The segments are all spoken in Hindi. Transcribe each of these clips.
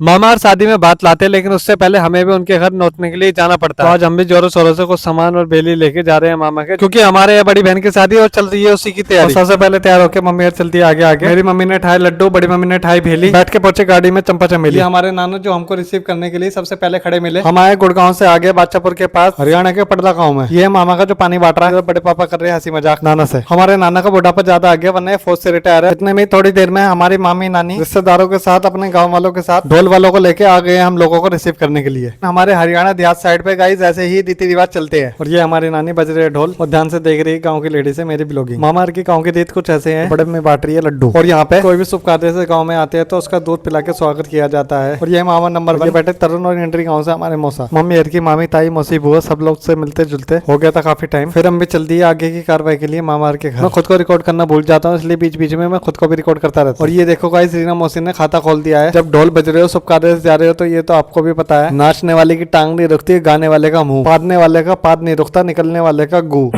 मामा हर शादी में बात लाते हैं, लेकिन उससे पहले हमें भी उनके घर नोचने के लिए जाना पड़ता है। तो आज हम भी जोरों शोरों से कुछ सामान और बेली लेके जा रहे हैं मामा के, क्योंकि हमारे यहाँ बड़ी बहन की शादी और चल रही है उसी की तैयारी। सबसे पहले तैयार होकर मम्मी चलती है आगे आगे। मेरी मम्मी ने ठाए लड्डू, बड़ी मम्मी ने ठाई भेली। बैठ के पहुंचे गाड़ी में चंपा चमेली। हमारे नाना जो हमको रिसीव करने के लिए सबसे पहले खड़े मिले। हम आए गुड़गांव से आगे बादशाहपुर के पास, हरियाणा के पड़दा गाँव में। ये मामा का जो पानी बांट रहा है, बड़े पापा कर रहे हैं हंसी मजाक नाना से। हमारे नाना का बुढ़ापा ज्यादा आ गया, वरना फौज से रिटायर है। इतने में थोड़ी देर में हमारी मामी नानी रिश्तेदारों के साथ, अपने गाँव वालों के साथ, ढोल वालों को लेके आ गए हम लोगों को रिसीव करने के लिए। हमारे हरियाणा देहात साइड पे गाइस ऐसे ही रीति रिवाज चलते हैं। और ये हमारी नानी बज रही है ढोल और ध्यान से देख रही है गाँव की लेडी से मेरी ब्लॉगिंग। मामा की गाँव की रीत कुछ ऐसे है, बड़े में बांट रही है लड्डू। और यहाँ पे कोई भी शुभ कार्य से गाँव में आते हैं तो उसका दूध पिला के स्वागत किया जाता है। और ये मामा नंबर 1 बैठे तरुण और एंट्री गाँव से हमारे मौसा, मम्मी की मामी, ताई, मौसी, बुआ, सब लोग से मिलते जुलते हो गया था काफी टाइम। फिर हम भी चल दिए आगे की कार्रवाई के लिए मामा के घर। मैं खुद को रिकॉर्ड करना भूल जाता हूँ, इसलिए बीच बीच में मैं खुद को भी रिकॉर्ड करता रहता हूँ। और ये देखो गाइस, रीना मौसी ने खाता खोल दिया है। जब ढोल बज रहे हो, शुभ कार्य से जा रहे हो, तो ये तो आपको भी पता है, नाचने वाले की टांग नहीं रुकती, गाने वाले का मुंह, पादने वाले का पाद नहीं रुकता, निकलने वाले का गू।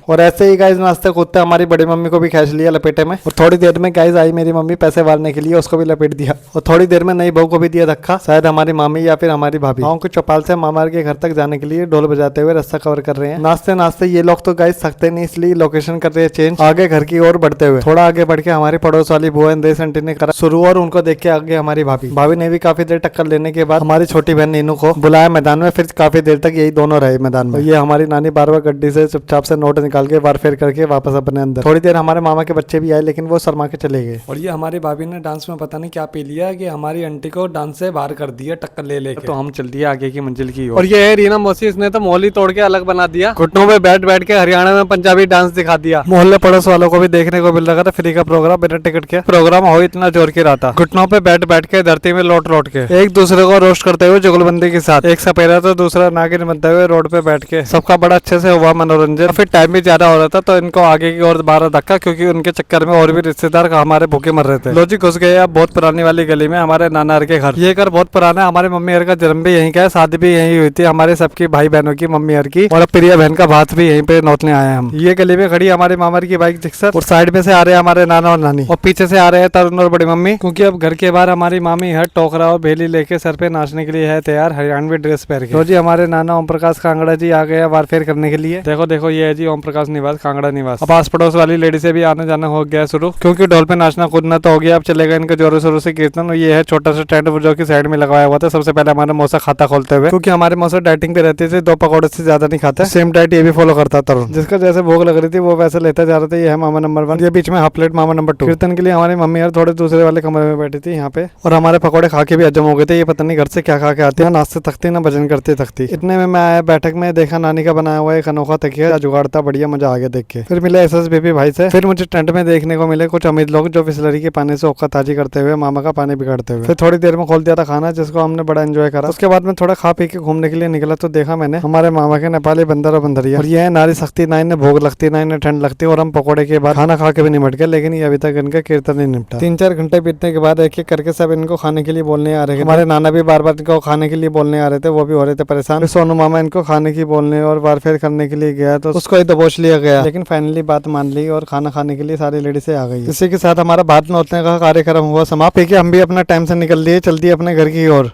और ऐसे ही गाइस नाचते कूदते हमारी बड़ी मम्मी को भी खींच लिया लपेटे में। और थोड़ी देर में गाइस आई मेरी मम्मी पैसे वारने के लिए, उसको भी लपेट दिया। और थोड़ी देर में नई बहू को भी दिया धक्का, शायद हमारी मामी या फिर हमारी भाभी। गाँव के चौपाल से मामा के घर तक जाने के लिए ढोल बजाते हुए रास्ता कवर कर रहे हैं। नाचते नाचते ये लोग तो गाइस थकते नहीं, इसलिए लोकेशन कर रहे हैं चेंज, आगे घर की ओर बढ़ते हुए। थोड़ा आगे बढ़ के हमारी पड़ोस वाली बुआ इंद्रेश आंटी ने करा शुरू, और उनको देख के आगे हमारी भाभी ने भी काफी देर टक्कर लेने के बाद हमारी छोटी बहन नीनू को बुलाया मैदान में। फिर काफी देर तक यही दोनों रहे मैदान में। ये हमारी नानी बार बार गड्डी से चुपचाप से नोट निकाल के बार फेर करके वापस अपने अंदर। थोड़ी देर हमारे मामा के बच्चे भी आए, लेकिन वो शर्मा के चले गए। और ये हमारी भाभी ने डांस में पता नहीं क्या पी लिया कि हमारी आंटी को डांस से बाहर कर दिया टक्कर ले लेके। तो हम चल दिए आगे की मंजिल की ओर। और ये है रीना मौसी, इसने तो मोहल्ली तोड़ के अलग बना दिया। घुटनों पे बैठ बैठ के हरियाणा में पंजाबी डांस दिखा दिया। मोहल्ले पड़ोस वालों को भी देखने को मिल रहा था, फ्री का प्रोग्राम, बिना टिकट के प्रोग्राम हो इतना जोर के रहा था। घुटनों पे बैठ बैठ के धरती में लौट लौट के एक दूसरे को रोस्ट करते हुए जुगलबंदी के साथ, एक सपेरा तो दूसरा नागिन बनते हुए रोड पे बैठ के। सबका बड़ा अच्छे से हुआ मनोरंजन। फिर टाइम भी ज्यादा हो रहा था, तो इनको आगे की ओर बारह धक्का, क्योंकि उनके चक्कर में और भी रिश्तेदार हमारे भूखे मर रहे थे। लोजी घुस गए अब बहुत पुरानी वाली गली में, हमारे नाना के घर। ये घर बहुत पुराना है, हमारे मम्मी का जन्म भी यहीं का है, शादी भी यहीं हुई थी हमारे सबकी भाई बहनों की, मम्मी की। और प्रिया बहन का भात भी यहीं पे नौतने आए हम। ये गली में खड़ी हमारे मामा की बाइक जिक्सर, और साइड में से आ रहे हैं हमारे नाना और नानी, और पीछे से आ रहे हैं तरुण और बड़ी मम्मी, क्योंकि अब घर के बाहर हमारी मामी है टोकरा और भेली लेके सर पे नाचने के लिए है तैयार, हरियाणवी ड्रेस पहन के। तो जी हमारे नाना ओम प्रकाश कांगड़ा जी आ गए वारफेर करने के लिए। देखो देखो ये है जी ओम प्रकाश निवास कांगड़ा निवास। अब आस पड़ोस वाली लेडी से भी आने जाना हो गया शुरू, क्योंकि ढोल पे नाचना कूदना तो हो गया, अब चलेगा इनका जोरों शोरों से कीर्तन। और ये है छोटा सा टेंट जो की साइड में लगाया हुआ था। सबसे पहले हमारे मौसा खाता खोलते हुए, क्योंकि हमारे मौसा डाइटिंग पे रहते थे, 2 पकौड़े से ज्यादा नहीं खाते, सेम डाइट ये भी फॉलो करता था। जिसका जैसे भूख लग रही थी वो वैसे लेता जा रहा था। ये है मामा नंबर 1, ये बीच में हाफ प्लेट मामा नंबर 2। कीर्तन के लिए हमारी मम्मी यार थोड़े दूसरे वाले कमरे में बैठी थी यहाँ पे, और हमारे पकौड़े खा के भी हजम हो गए थे। ये पता नहीं घर से क्या खा के आते हैं, नाचते थकती ना भजन करते थकती। इतने में मैं आया बैठक में, देखा नानी का बनाया हुआ एक अनोखा तकिया जुगाड़ था, बढ़िया मजा आ गया देख के। फिर मिले SSBP भाई से। फिर मुझे टेंट में देखने को मिले कुछ अमीर लोग जो बिसलरी के पानी से औकात ताजी करते हुए मामा का पानी बिगाड़ते हुए। फिर थोड़ी देर में खोल दिया था खाना, जिसको हमने बड़ा एंजॉय करा। उसके बाद में थोड़ा खा पी के घूमने के लिए निकला, तो देखा मैंने हमारे मामा के नेपाली बंदर और बंदरिया। और ये है नारी शक्ति, ना इन्हें भोग लगती ना इन्हें ठंड लगती। और हम पकौड़े के बाद खाना खा के भी निपट गए, लेकिन ये अभी तक इनका कीर्तन नहीं निपटा। 3-4 घंटे बीतने के बाद एक एक करके सब इनको खाने के लिए बोलने आ रहे थे। हमारे नाना भी बार बार इनको खाने के लिए बोलने आ रहे थे, वो भी हो रहे थे परेशान। सोनू मामा इनको खाने की बोलने और वारफेर करने के लिए गया, तो उसको ही दबोच लिया गया, लेकिन फाइनली बात मान ली और खाना खाने के लिए सारी लेडीज आ गई। इसी के साथ हमारा भात नौतने का कार्यक्रम हुआ समाप्त। हम भी अपना टाइम से निकल लिए, चल दिए अपने घर की ओर।